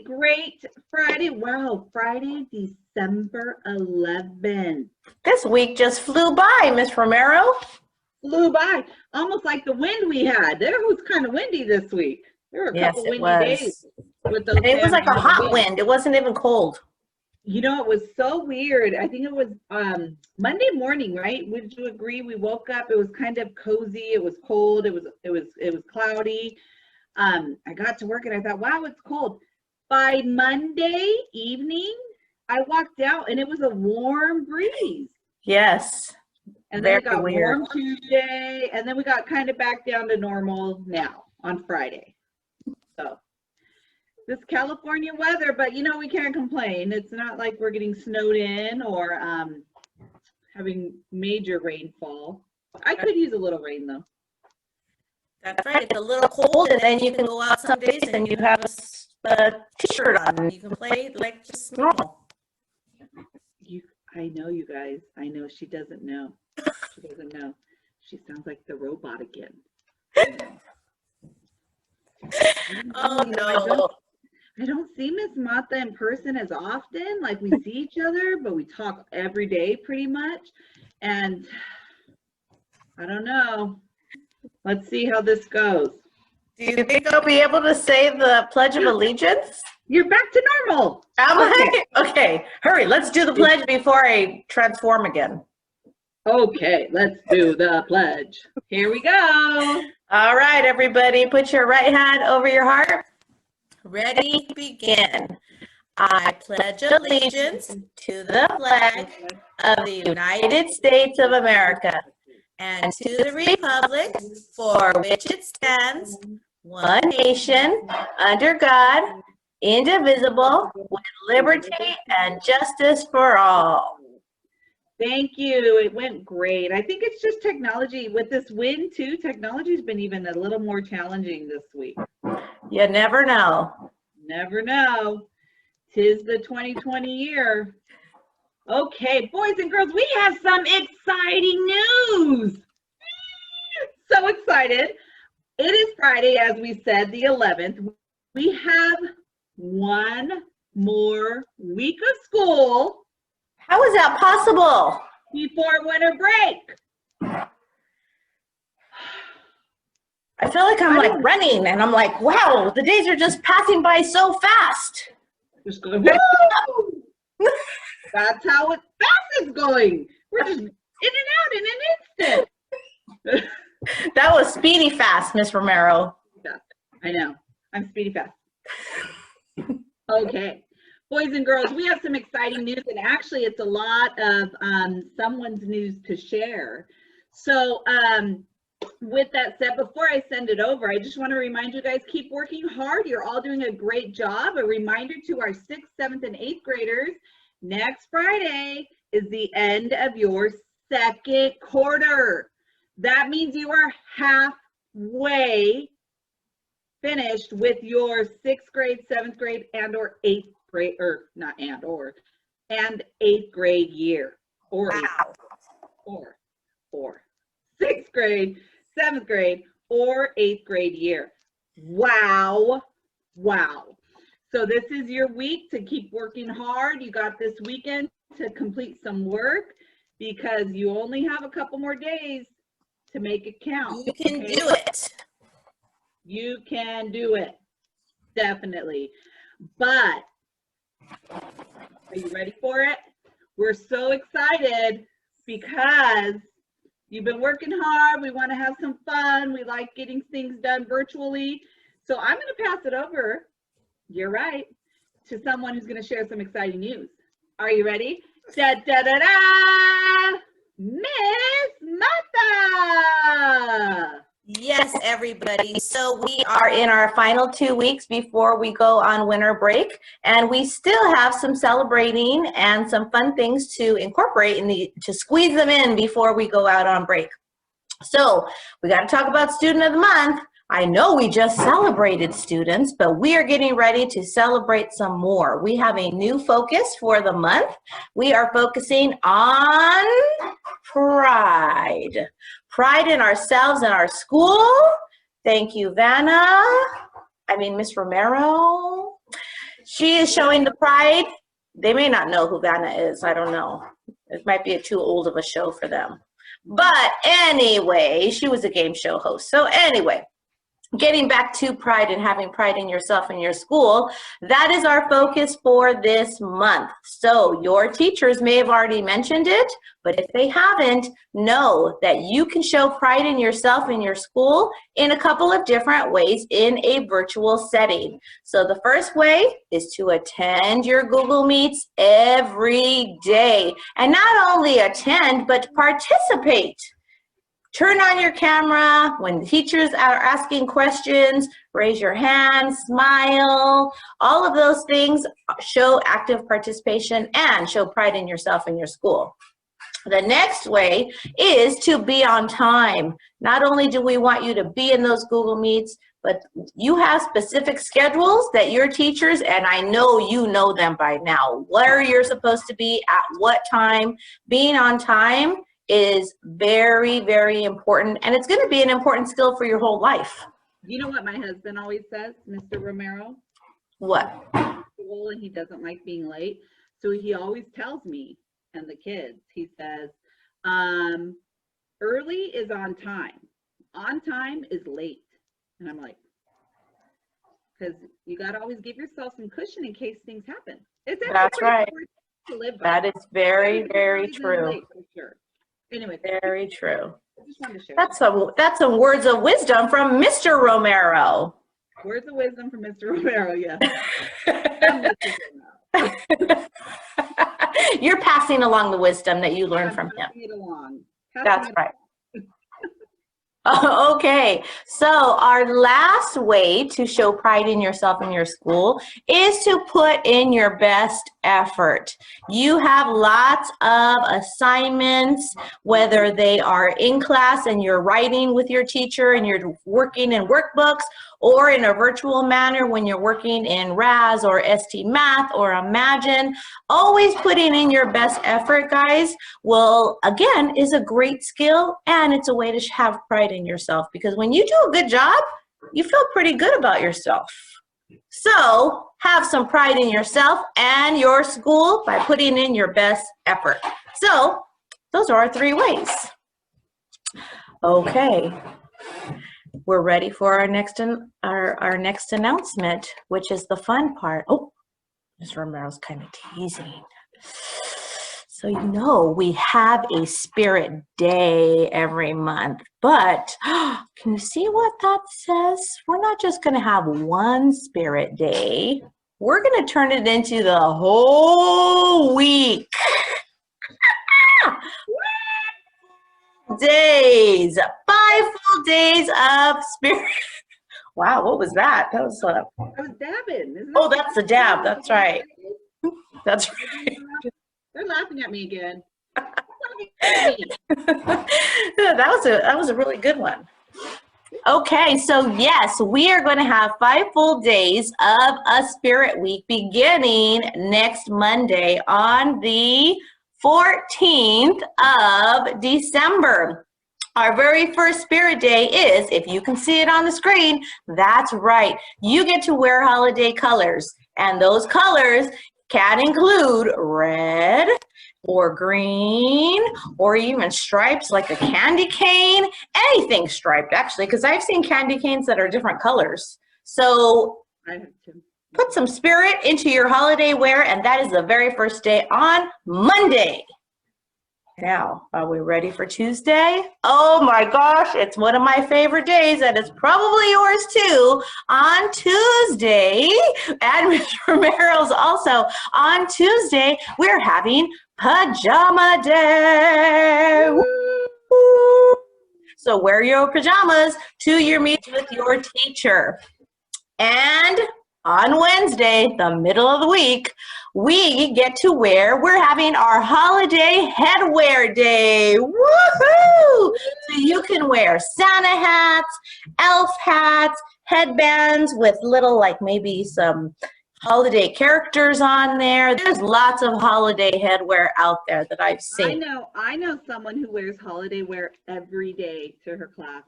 great Friday. Wow, Friday, December 11th. This week just flew by, Miss Romero. Flew by, almost like the wind we had. There was kind of windy this week. There were a Yes, couple it windy days was. with those. It was like a hot winds. wind. It wasn't even cold. You know, it was so weird. I think it was Monday morning, right? Would you agree? We woke up. It was kind of cozy. It was cold. It was cloudy. I got to work and I thought, wow, it's cold. By Monday evening, I walked out and it was a warm breeze. Yes. And then Very it got weird. warm Tuesday, and then we got kind of back down to normal now on Friday. So this California weather, but you know, we can't complain. It's not like we're getting snowed in or having major rainfall. I could use a little rain though. That's right. It's a little cold, and then you can go out some days and you have a t-shirt on and you can play like just normal. I know, you guys. I know she doesn't know. She doesn't know. She sounds like the robot again. Oh no. I don't see Miss Mata in person as often. Like we see each other, but we talk every day pretty much. And I don't know. Let's see how this goes. Do you think I'll be able to say the Pledge of Allegiance? You're back to normal. Okay, hurry. Let's do the pledge before I transform again. Okay, let's do the pledge. Here we go. All right, everybody, put your right hand over your heart. Ready, begin. I pledge allegiance to the flag of the United States of America and to the republic for which it stands, one nation, under God, indivisible, with liberty and justice for all. Thank you. It went great. I think it's just technology. With this wind too, technology's been even a little more challenging this week. You never know. Never know. 'Tis the 2020 year. Okay, boys and girls, we have some exciting news. So excited. It is Friday, as we said, the 11th. We have one more week of school. How is that possible? Before winter break. I feel like I'm like running and I'm like, wow, the days are just passing by so fast. Just going, woo! That's how fast it's going. We're just in and out in an instant. That was speedy fast, Miss Romero. Yeah, I know. I'm speedy fast. Okay. Boys and girls, we have some exciting news, and actually it's a lot of someone's news to share. So with that said, before I send it over, I just want to remind you guys, keep working hard. You're all doing a great job. A reminder to our 6th, 7th, and 8th graders, next Friday is the end of your second quarter. That means you are halfway finished with your 6th grade, 7th grade, and or 8th grade, or not and or, and 8th grade year. Or Wow. or 6th grade, 7th grade, or 8th grade year. Wow. Wow. So this is your week to keep working hard. You got this weekend to complete some work because you only have a couple more days to make it count. You can do it. You can do it. Definitely. But are you ready for it? We're so excited because you've been working hard. We want to have some fun. We like getting things done virtually. So I'm going to pass it over, you're right, to someone who's going to share some exciting news. Are you ready? Da da da da! Miss Mata! Yes, everybody. So we are in our final 2 weeks before we go on winter break, and we still have some celebrating and some fun things to incorporate to squeeze them in before we go out on break. So we got to talk about Student of the Month. I know we just celebrated students, but we are getting ready to celebrate some more. We have a new focus for the month. We are focusing on pride. Pride in ourselves and our school. Thank you, Miss Romero. She is showing the pride. They may not know who Vanna is. I don't know. It might be too old of a show for them. But anyway, she was a game show host. So anyway, getting back to pride and having pride in yourself and your school, that is our focus for this month. So your teachers may have already mentioned it, but if they haven't, know that you can show pride in yourself and your school in a couple of different ways in a virtual setting. So the first way is to attend your Google Meets every day. And not only attend, but participate. Turn on your camera when teachers are asking questions, raise your hand, smile. All of those things show active participation and show pride in yourself and your school. The next way is to be on time. Not only do we want you to be in those Google Meets, but you have specific schedules that your teachers, and I know you know them by now, where you're supposed to be at what time. Being on time is very, very important, and it's going to be an important skill for your whole life. You know what my husband always says, Mr. Romero? What? Well, and he doesn't like being late, so he always tells me and the kids, he says, early is on time is late. And I'm like, because you got to always give yourself some cushion in case things happen. That's right. To live by. That is very, very true. Late, for sure. Anyway, very true. I just wanted to share that's some words of wisdom from Mr. Romero. Words of wisdom from Mr. Romero, yeah. You're passing along the wisdom that you learned from him. It along. That's right. Okay, so our last way to show pride in yourself and your school is to put in your best effort. You have lots of assignments, whether they are in class and you're writing with your teacher and you're working in workbooks, or in a virtual manner when you're working in RAS or ST Math or Imagine. Always putting in your best effort, guys, will, again, is a great skill, and it's a way to have pride in yourself, because when you do a good job, you feel pretty good about yourself. So have some pride in yourself and your school by putting in your best effort. So those are our 3 ways. Okay. We're ready for our next announcement, which is the fun part. Oh, Ms. Romero's kind of teasing. So you know we have a Spirit Day every month, but can you see what that says? We're not just going to have one Spirit Day. We're going to turn it into the whole week. Days, 5 full days of Spirit. Wow, what was that? That was I was dabbing. Oh, that's the dab. That's right. That's right. They're laughing at me again. That was a really good one. Okay, so yes, we are going to have 5 full days of a Spirit Week beginning next Monday on the 14th of December. Our very first Spirit Day is, if you can see it on the screen, that's right. You get to wear holiday colors, and those colors can include red or green or even stripes like a candy cane, anything striped actually, because I've seen candy canes that are different colors. So I have to put some spirit into your holiday wear, and that is the very first day on Monday. Now, are we ready for Tuesday? Oh my gosh, it's one of my favorite days, and it's probably yours too. On Tuesday, and Mr. Romero's also, on Tuesday, we're having Pajama Day. Woo! So wear your pajamas to your meets with your teacher. And on Wednesday, the middle of the week, we're having our holiday headwear day. Woohoo! So you can wear Santa hats, elf hats, headbands with little, like maybe some holiday characters on there. There's lots of holiday headwear out there that I've seen. I know someone who wears holiday wear every day to her class.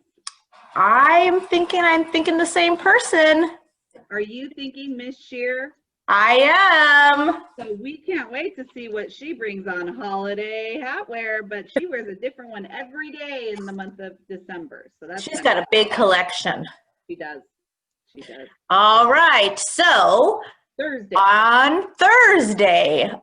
I'm thinking the same person. Are you thinking Miss Shear? I am. So we can't wait to see what she brings on holiday hat wear, but she wears a different one every day in the month of December. So that's She's got a big collection. She does. She does. All right. So Thursday. On Thursday,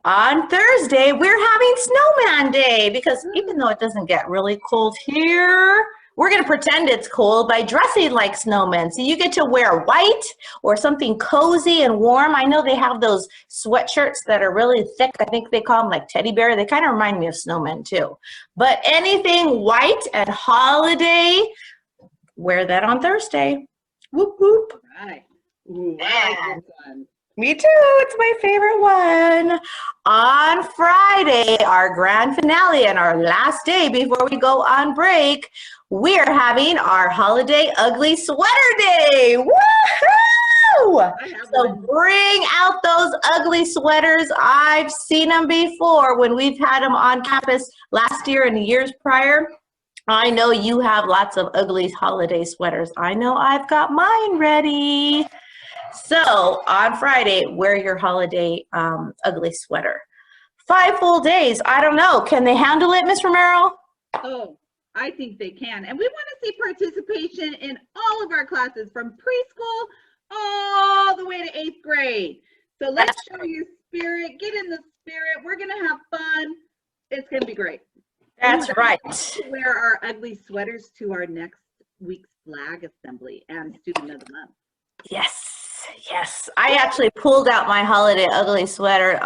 we're having Snowman Day because even though it doesn't get really cold here, we're going to pretend it's cold by dressing like snowmen. So you get to wear white or something cozy and warm. I know they have those sweatshirts that are really thick. I think they call them like teddy bear. They kind of remind me of snowmen too. But anything white and holiday, wear that on Thursday. Whoop, whoop. All right. Ooh, I like this one. Me too, it's my favorite one. On Friday, our grand finale and our last day before we go on break, we're having our holiday ugly sweater day. Woohoo! So bring out those ugly sweaters. I've seen them before when we've had them on campus last year and the years prior. I know you have lots of ugly holiday sweaters. I know I've got mine ready. So on Friday, wear your holiday ugly sweater. 5 full days. I don't know. Can they handle it, Miss Romero? Oh, I think they can. And we want to see participation in all of our classes from preschool all the way to 8th grade. So let's show your spirit. Get in the spirit. We're going to have fun. It's going to be great. That's right. Wear our ugly sweaters to our next week's flag assembly and student of the month. Yes. I actually pulled out my holiday ugly sweater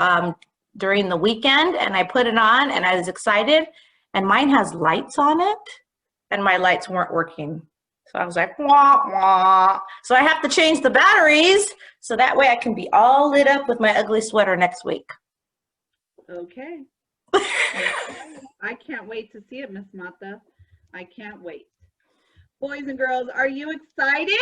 during the weekend and I put it on and I was excited, and mine has lights on it and my lights weren't working. So I was like, wah, wah. So I have to change the batteries so that way I can be all lit up with my ugly sweater next week. Okay. I can't wait to see it, Miss Mata. I can't wait. Boys and girls, are you excited?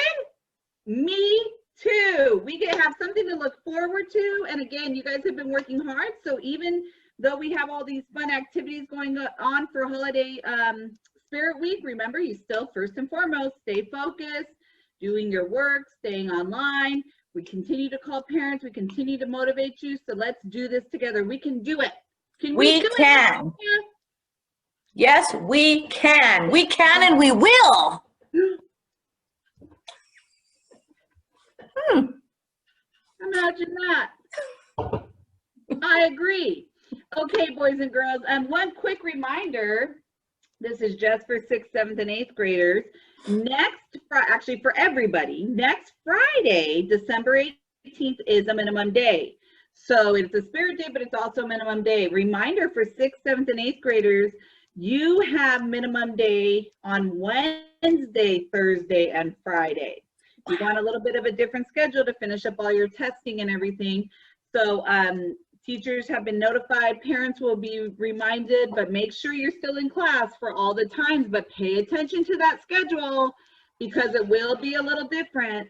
Me too. We get have something to look forward to. And again, you guys have been working hard. So even though we have all these fun activities going on for holiday Spirit Week, remember, you still first and foremost stay focused, doing your work, staying online. We continue to call parents. We continue to motivate you. So let's do this together. We can do it. We can. Yes, we can. We can and we will. Imagine that. I agree. Okay, boys and girls, and one quick reminder, this is just for 6th, 7th, and 8th graders. Actually for everybody, next Friday, December 18th is a minimum day. So it's a Spirit Day, but it's also a minimum day. Reminder for 6th, 7th, and 8th graders, you have minimum day on Wednesday, Thursday, and Friday. You want a little bit of a different schedule to finish up all your testing and everything. So teachers have been notified, parents will be reminded, but make sure you're still in class for all the times, but pay attention to that schedule because it will be a little different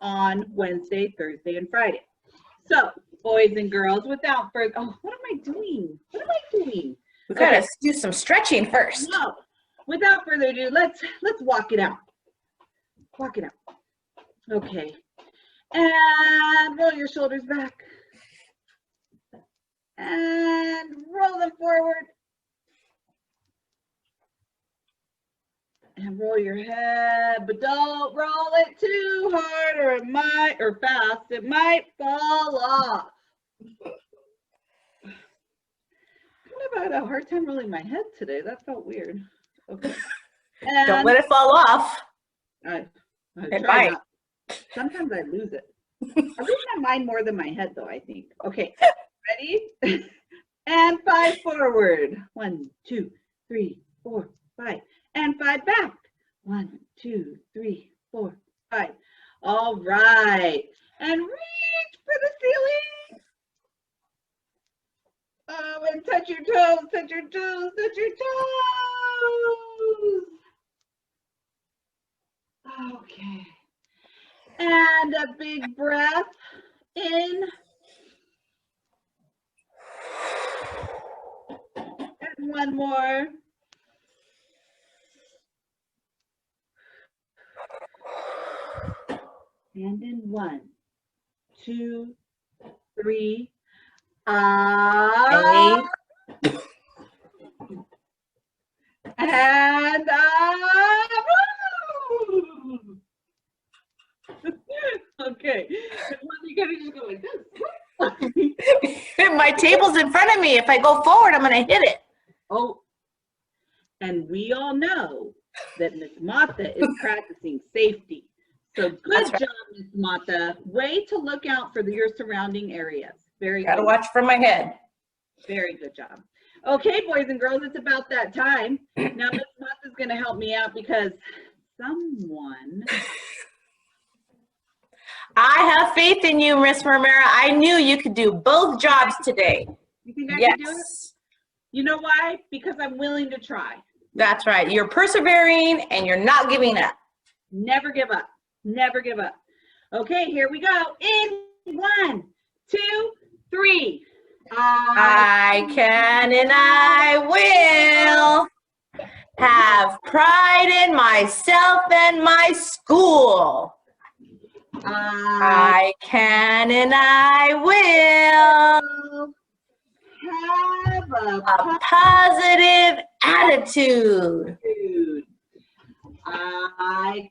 on Wednesday, Thursday, and Friday. So boys and girls, without further, what am I doing? We gotta do some stretching first. No, without further ado, let's walk it out. Walk it out. Okay, and roll your shoulders back. And roll them forward. And roll your head, but don't roll it too hard or fast. It might fall off. I've had a hard time rolling my head today. That felt weird. Okay. And don't let it fall off. I try not. Sometimes I lose it. I lose my mind more than my head, though, I think. Okay. Ready? And 5 forward. 1, 2, 3, 4, 5. And 5 back. 1, 2, 3, 4, 5. All right. And reach for the ceiling. Oh, and touch your toes, touch your toes, touch your toes. Okay. And a big breath in. And one more. And in 1, 2, 3. And okay. You gotta just go like this. My table's in front of me. If I go forward, I'm going to hit it. Oh, and we all know that Miss Mata is practicing safety. So good job, Miss Mata. Way to look out for your surrounding areas. Very good. Gotta watch for my head. Very good job. Okay, boys and girls, it's about that time. Now, Miss Mata's going to help me out because someone... I have faith in you, Miss Marmera. I knew you could do both jobs today. You think I can do it? You know why? Because I'm willing to try. That's right. You're persevering and you're not giving up. Never give up. Never give up. Okay, here we go. In 1, 2, 3. I can and I will have pride in myself and my school. I can and I will have a positive attitude. I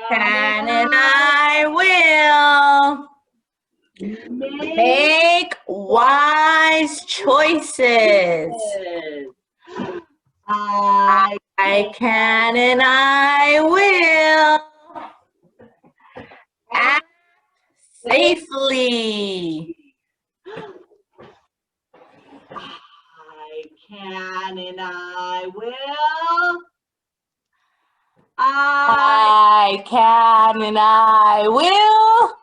Can and I will make wise choices. I can and I will act safely. I can and I will. I can and I will.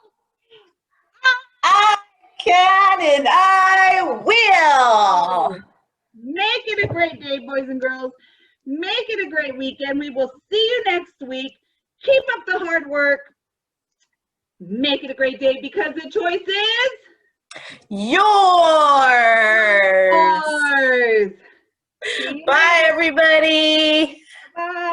I can and I will. Make it a great day, boys and girls. Make it a great weekend. We will see you next week. Keep up the hard work. Make it a great day because the choice is yours. yours. Bye, everybody. Bye.